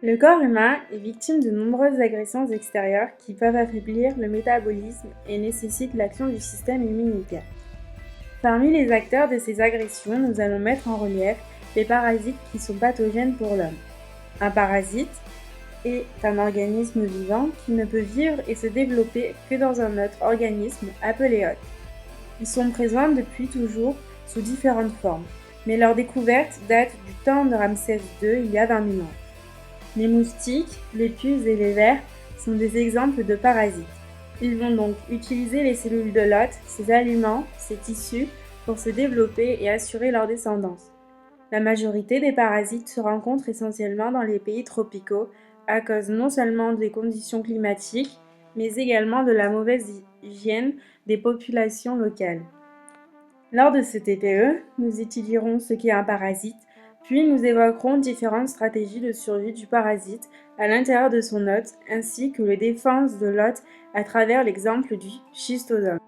Le corps humain est victime de nombreuses agressions extérieures qui peuvent affaiblir le métabolisme et nécessitent l'action du système immunitaire. Parmi les acteurs de ces agressions, nous allons mettre en relief les parasites qui sont pathogènes pour l'homme. Un parasite est un organisme vivant qui ne peut vivre et se développer que dans un autre organisme appelé hôte. Ils sont présents depuis toujours sous différentes formes, mais leur découverte date du temps de Ramsès II il y a 20 000 ans. Les moustiques, les puces et les vers sont des exemples de parasites. Ils vont donc utiliser les cellules de l'hôte, ses aliments, ses tissus, pour se développer et assurer leur descendance. La majorité des parasites se rencontrent essentiellement dans les pays tropicaux à cause non seulement des conditions climatiques, mais également de la mauvaise hygiène des populations locales. Lors de ce TPE, nous étudierons ce qu'est un parasite, puis nous évoquerons différentes stratégies de survie du parasite à l'intérieur de son hôte, ainsi que les défenses de l'hôte à travers l'exemple du schistosome.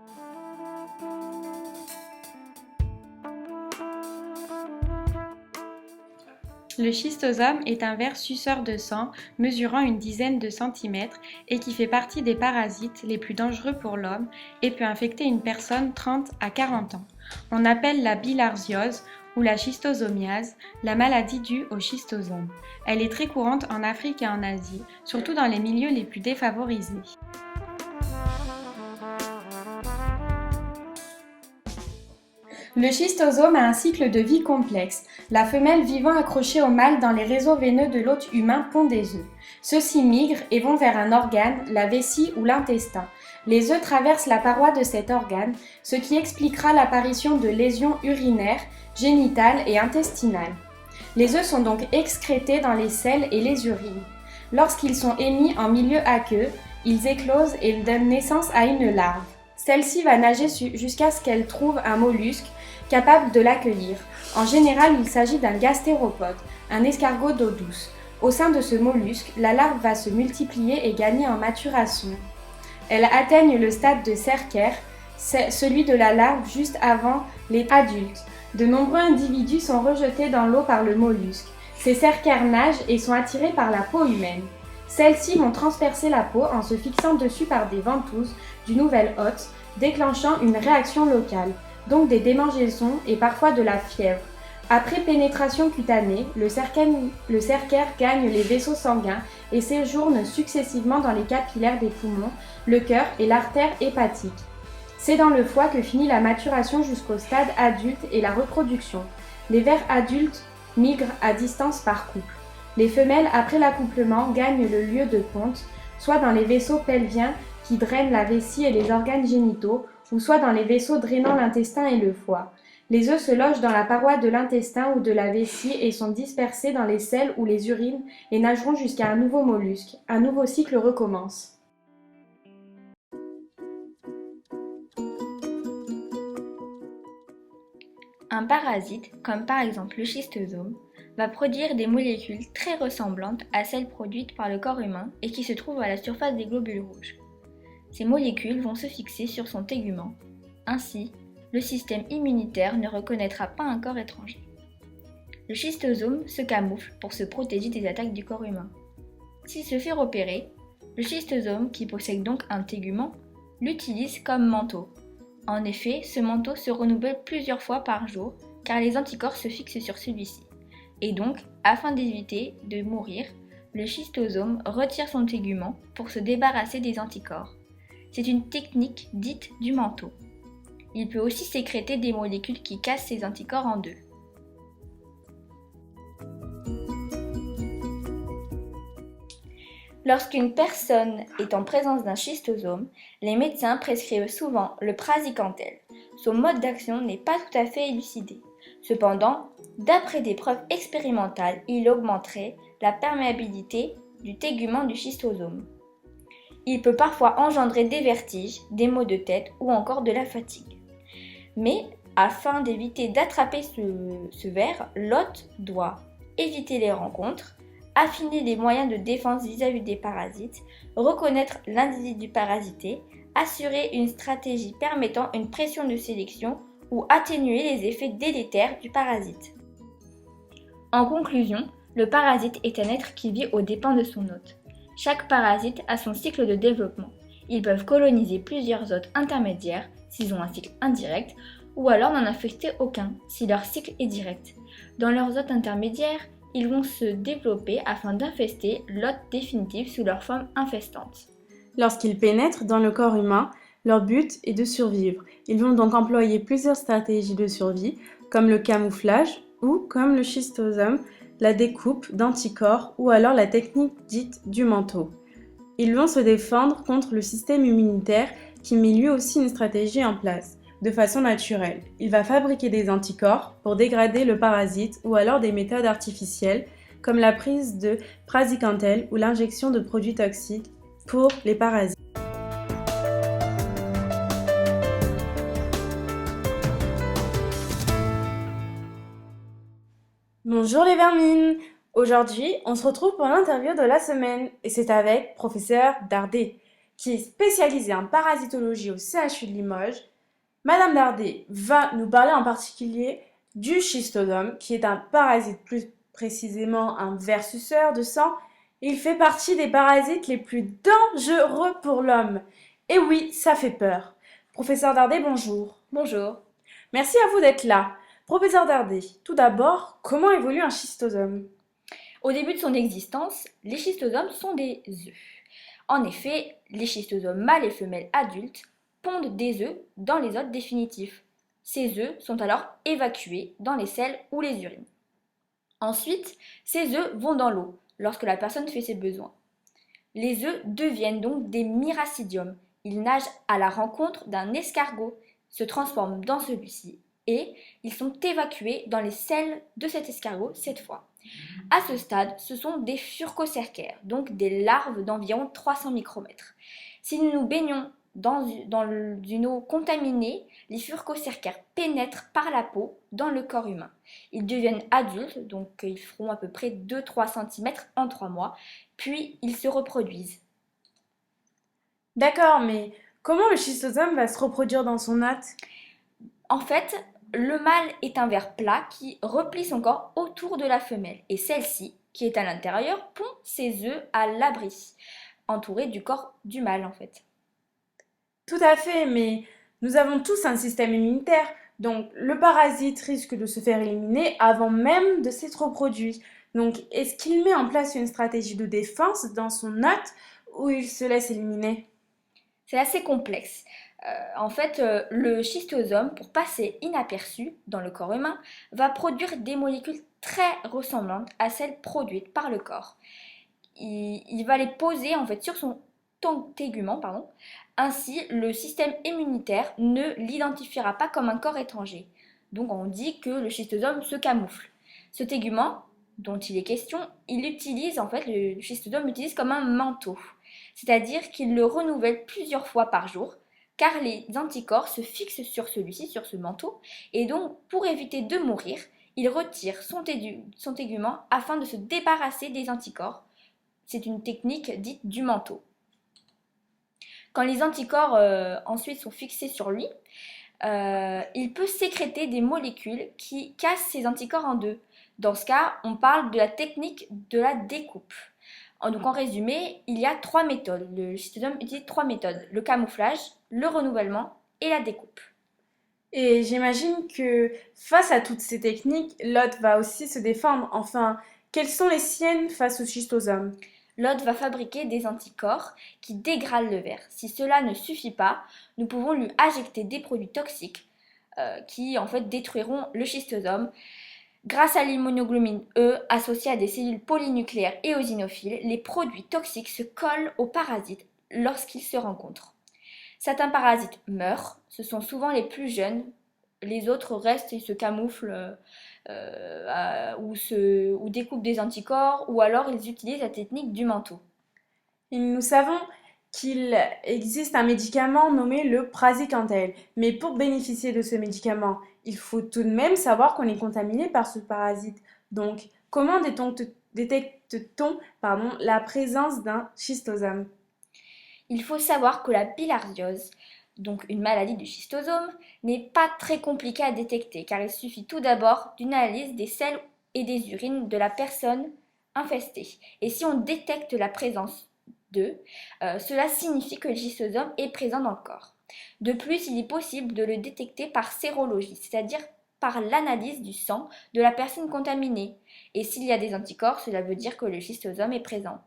Le schistosome est un ver suceur de sang mesurant une dizaine de centimètres et qui fait partie des parasites les plus dangereux pour l'homme et peut infecter une personne 30 à 40 ans. On appelle la bilharziose ou la schistosomiase la maladie due au schistosome. Elle est très courante en Afrique et en Asie, surtout dans les milieux les plus défavorisés. Le schistosome a un cycle de vie complexe, la femelle vivant accrochée au mâle dans les réseaux veineux de l'hôte humain pond des œufs. Ceux-ci migrent et vont vers un organe, la vessie ou l'intestin. Les œufs traversent la paroi de cet organe, ce qui expliquera l'apparition de lésions urinaires, génitales et intestinales. Les œufs sont donc excrétés dans les selles et les urines. Lorsqu'ils sont émis en milieu aqueux, ils éclosent et donnent naissance à une larve. Celle-ci va nager jusqu'à ce qu'elle trouve un mollusque capable de l'accueillir. En général, il s'agit d'un gastéropode, un escargot d'eau douce. Au sein de ce mollusque, la larve va se multiplier et gagner en maturation. Elle atteigne le stade de cercaire, celui de la larve juste avant l'état adulte. De nombreux individus sont rejetés dans l'eau par le mollusque. Ces cercaires nagent et sont attirés par la peau humaine. Celles-ci vont transpercer la peau en se fixant dessus par des ventouses du nouvel hôte, déclenchant une réaction locale, donc des démangeaisons et parfois de la fièvre. Après pénétration cutanée, le cercaire gagne les vaisseaux sanguins et séjourne successivement dans les capillaires des poumons, le cœur et l'artère hépatique. C'est dans le foie que finit la maturation jusqu'au stade adulte et la reproduction. Les vers adultes migrent à distance par couple. Les femelles, après l'accouplement, gagnent le lieu de ponte, soit dans les vaisseaux pelviens qui drainent la vessie et les organes génitaux, ou soit dans les vaisseaux drainant l'intestin et le foie. Les œufs se logent dans la paroi de l'intestin ou de la vessie et sont dispersés dans les selles ou les urines et nageront jusqu'à un nouveau mollusque. Un nouveau cycle recommence. Un parasite, comme par exemple le schistosome, va produire des molécules très ressemblantes à celles produites par le corps humain et qui se trouvent à la surface des globules rouges. Ces molécules vont se fixer sur son tégument. Ainsi, le système immunitaire ne reconnaîtra pas un corps étranger. Le schistosome se camoufle pour se protéger des attaques du corps humain. S'il se fait repérer, le schistosome, qui possède donc un tégument, l'utilise comme manteau. En effet, ce manteau se renouvelle plusieurs fois par jour car les anticorps se fixent sur celui-ci. Et donc, afin d'éviter de mourir, le schistosome retire son tégument pour se débarrasser des anticorps. C'est une technique dite du manteau. Il peut aussi sécréter des molécules qui cassent ces anticorps en deux. Lorsqu'une personne est en présence d'un schistosome, les médecins prescrivent souvent le praziquantel. Son mode d'action n'est pas tout à fait élucidé. Cependant, d'après des preuves expérimentales, il augmenterait la perméabilité du tégument du schistosome. Il peut parfois engendrer des vertiges, des maux de tête ou encore de la fatigue. Mais afin d'éviter d'attraper ce ver, l'hôte doit éviter les rencontres, affiner les moyens de défense vis-à-vis des parasites, reconnaître l'individu parasité, assurer une stratégie permettant une pression de sélection ou atténuer les effets délétères du parasite. En conclusion, Le parasite est un être qui vit aux dépens de son hôte. Chaque parasite a son cycle de développement. Ils peuvent coloniser plusieurs hôtes intermédiaires s'ils ont un cycle indirect, ou alors n'en infecter aucun si leur cycle est direct. Dans leurs hôtes intermédiaires, ils vont se développer afin d'infester l'hôte définitif sous leur forme infestante. Lorsqu'ils pénètrent dans le corps humain, leur but est de survivre. Ils vont donc employer plusieurs stratégies de survie, comme le camouflage ou, comme le schistosome, la découpe d'anticorps ou alors la technique dite du manteau. Ils vont se défendre contre le système immunitaire qui met lui aussi une stratégie en place, de façon naturelle. Il va fabriquer des anticorps pour dégrader le parasite ou alors des méthodes artificielles comme la prise de praziquantel ou l'injection de produits toxiques pour les parasites. Bonjour les vermines! Aujourd'hui, on se retrouve pour l'interview de la semaine et c'est avec professeur Dardet, qui est spécialisée en parasitologie au CHU de Limoges. Madame Dardet va nous parler en particulier du schistosome, qui est un parasite, plus précisément un ver suceur de sang. Il fait partie des parasites les plus dangereux pour l'homme. Et oui, ça fait peur. Professeur Dardet, bonjour. Bonjour. Merci à vous d'être là. Professeur Dardet, tout d'abord, comment évolue un schistosome? Au début de son existence, les schistosomes sont des œufs. En effet, les schistosomes mâles et femelles adultes pondent des œufs dans les hôtes définitifs. Ces œufs sont alors évacués dans les selles ou les urines. Ensuite, ces œufs vont dans l'eau lorsque la personne fait ses besoins. Les œufs deviennent donc des miracidiums. Ils nagent à la rencontre d'un escargot, se transforment dans celui-ci et ils sont évacués dans les selles de cet escargot cette fois. À ce stade, ce sont des furcocercaires, donc des larves d'environ 300 micromètres. Si nous nous baignons dans une eau contaminée, les furcocercaires pénètrent par la peau dans le corps humain. Ils deviennent adultes, donc ils feront à peu près 2-3 cm en 3 mois, puis ils se reproduisent. D'accord, mais comment le schistosome va se reproduire dans son hôte? En fait, le mâle est un ver plat qui replie son corps autour de la femelle et celle-ci, qui est à l'intérieur, pond ses œufs à l'abri, entourée du corps du mâle en fait. Tout à fait, mais nous avons tous un système immunitaire, donc le parasite risque de se faire éliminer avant même de s'être reproduit. Donc, est-ce qu'il met en place une stratégie de défense dans son hôte ou il se laisse éliminer? C'est assez complexe. Le schistosome, pour passer inaperçu dans le corps humain, va produire des molécules très ressemblantes à celles produites par le corps. Il va les poser en fait sur son tégument, Ainsi, le système immunitaire ne l'identifiera pas comme un corps étranger. Donc on dit que le schistosome se camoufle. Ce tégument, dont il est question, le schistosome l'utilise comme un manteau. C'est-à-dire qu'il le renouvelle plusieurs fois par jour, car les anticorps se fixent sur celui-ci, sur ce manteau, et donc pour éviter de mourir, il retire son tégument afin de se débarrasser des anticorps. C'est une technique dite du manteau. Quand les anticorps ensuite sont fixés sur lui, il peut sécréter des molécules qui cassent ces anticorps en deux. Dans ce cas, on parle de la technique de la découpe. Donc en résumé, il y a 3 méthodes. Le schistosome utilise 3 méthodes: le camouflage, le renouvellement et la découpe. Et j'imagine que face à toutes ces techniques, l'hôte va aussi se défendre. Enfin, quelles sont les siennes face au schistosome? L'hôte va fabriquer des anticorps qui dégradent le ver. Si cela ne suffit pas, nous pouvons lui injecter des produits toxiques qui en fait détruiront le schistosome. Grâce à l'immunoglobine E associée à des cellules polynucléaires éosinophiles, les produits toxiques se collent aux parasites lorsqu'ils se rencontrent. Certains parasites meurent, ce sont souvent les plus jeunes, les autres restent et se camouflent ou découpent des anticorps, ou alors ils utilisent la technique du manteau. Et nous savons qu'il existe un médicament nommé le praziquantel. Mais pour bénéficier de ce médicament, il faut tout de même savoir qu'on est contaminé par ce parasite. Donc, comment détecte-t-on la présence d'un schistosome? Il faut savoir que la bilharziose, donc une maladie du schistosome, n'est pas très compliquée à détecter car il suffit tout d'abord d'une analyse des selles et des urines de la personne infestés. Et si on détecte la présence d'eux, cela signifie que le schistosome est présent dans le corps. De plus, il est possible de le détecter par sérologie, c'est-à-dire par l'analyse du sang de la personne contaminée. Et s'il y a des anticorps, cela veut dire que le schistosome est présent.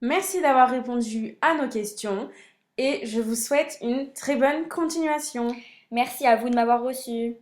Merci d'avoir répondu à nos questions et je vous souhaite une très bonne continuation. Merci à vous de m'avoir reçu.